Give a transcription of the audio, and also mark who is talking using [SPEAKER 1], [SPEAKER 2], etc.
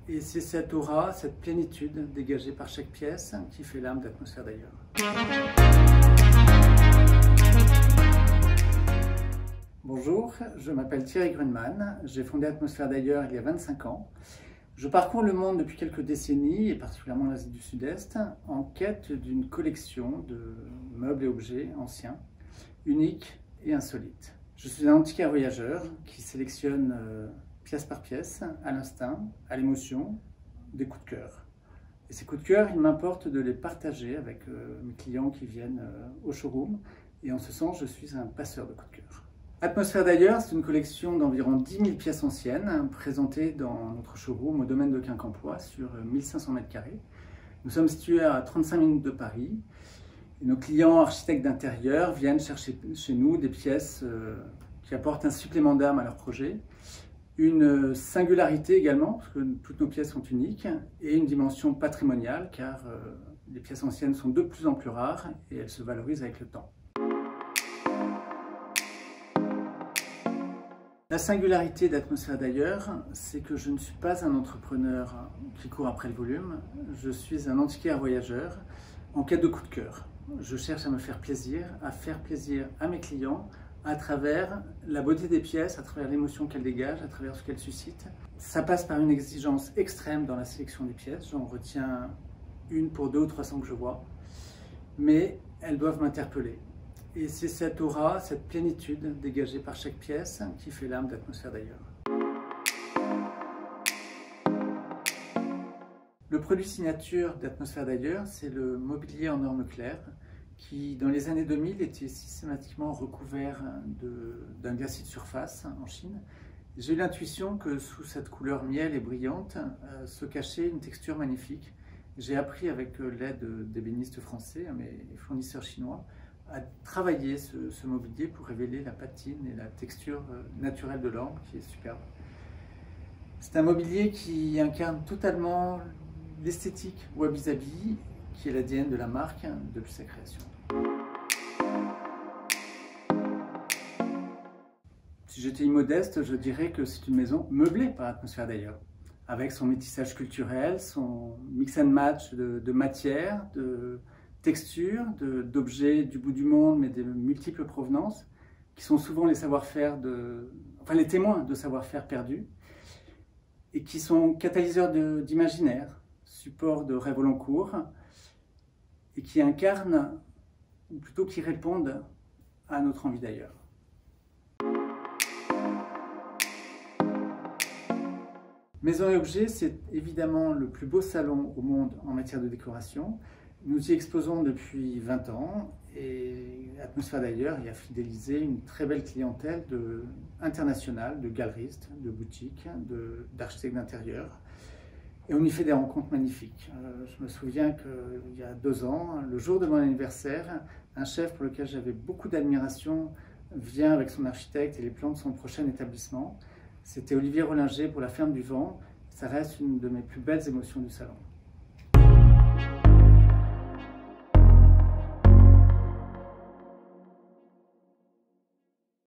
[SPEAKER 1] Et c'est cette aura, cette plénitude dégagée par chaque pièce qui fait l'âme d'Atmosphère d'ailleurs. Bonjour, je m'appelle Thierry Grunman, j'ai fondé Atmosphère d'ailleurs il y a 25 ans. Je parcours le monde depuis quelques décennies, et particulièrement l'Asie du Sud-Est, en quête d'une collection de meubles et objets anciens, uniques et insolites. Je suis un antiquaire voyageur qui sélectionne pièce par pièce, à l'instinct, à l'émotion, des coups de cœur. Et ces coups de cœur, il m'importe de les partager avec mes clients qui viennent au showroom, et en ce sens, je suis un passeur de coups de cœur. Atmosphère d'ailleurs, c'est une collection d'environ 10 000 pièces anciennes présentées dans notre showroom au domaine de Quincampoix sur 1500 m². Nous sommes situés à 35 minutes de Paris et nos clients architectes d'intérieur viennent chercher chez nous des pièces qui apportent un supplément d'âme à leur projet, une singularité également, parce que toutes nos pièces sont uniques, et une dimension patrimoniale car les pièces anciennes sont de plus en plus rares et elles se valorisent avec le temps. La singularité d'Atmosphère d'ailleurs, c'est que je ne suis pas un entrepreneur qui court après le volume, je suis un antiquaire voyageur en quête de coup de cœur. Je cherche à me faire plaisir à mes clients à travers la beauté des pièces, à travers l'émotion qu'elles dégagent, à travers ce qu'elles suscitent. Ça passe par une exigence extrême dans la sélection des pièces, j'en retiens une pour 200 ou 300 que je vois, mais elles doivent m'interpeller. Et c'est cette aura, cette plénitude dégagée par chaque pièce qui fait l'âme d'Atmosphère d'ailleurs. Le produit signature d'Atmosphère d'ailleurs, c'est le mobilier en normes claires qui, dans les années 2000, était systématiquement recouvert d'un glacis de surface en Chine. J'ai eu l'intuition que sous cette couleur miel et brillante se cachait une texture magnifique. J'ai appris avec l'aide d'ébénistes français, mes fournisseurs chinois, à travailler ce mobilier pour révéler la patine et la texture naturelle de l'orme qui est superbe. C'est un mobilier qui incarne totalement l'esthétique wabi-sabi qui est l'ADN de la marque depuis sa création. Si j'étais immodeste, je dirais que c'est une maison meublée par Atmosphère d'ailleurs, avec son métissage culturel, son mix and match de matières, de textures, d'objets du bout du monde, mais de multiples provenances, qui sont souvent les savoir-faire les témoins de savoir-faire perdus, et qui sont catalyseurs d'imaginaire, support de rêves au long cours, et qui incarnent, ou plutôt qui répondent à notre envie d'ailleurs. Maison et Objets, c'est évidemment le plus beau salon au monde en matière de décoration. Nous y exposons depuis 20 ans et Atmosphère d'ailleurs y a fidélisé une très belle clientèle internationale, de galeristes, de boutiques, d'architectes d'intérieur. Et on y fait des rencontres magnifiques. Je me souviens qu'il y a 2 ans, le jour de mon anniversaire, un chef pour lequel j'avais beaucoup d'admiration vient avec son architecte et les plans de son prochain établissement. C'était Olivier Rollinger pour la Ferme du Vent. Ça reste une de mes plus belles émotions du salon.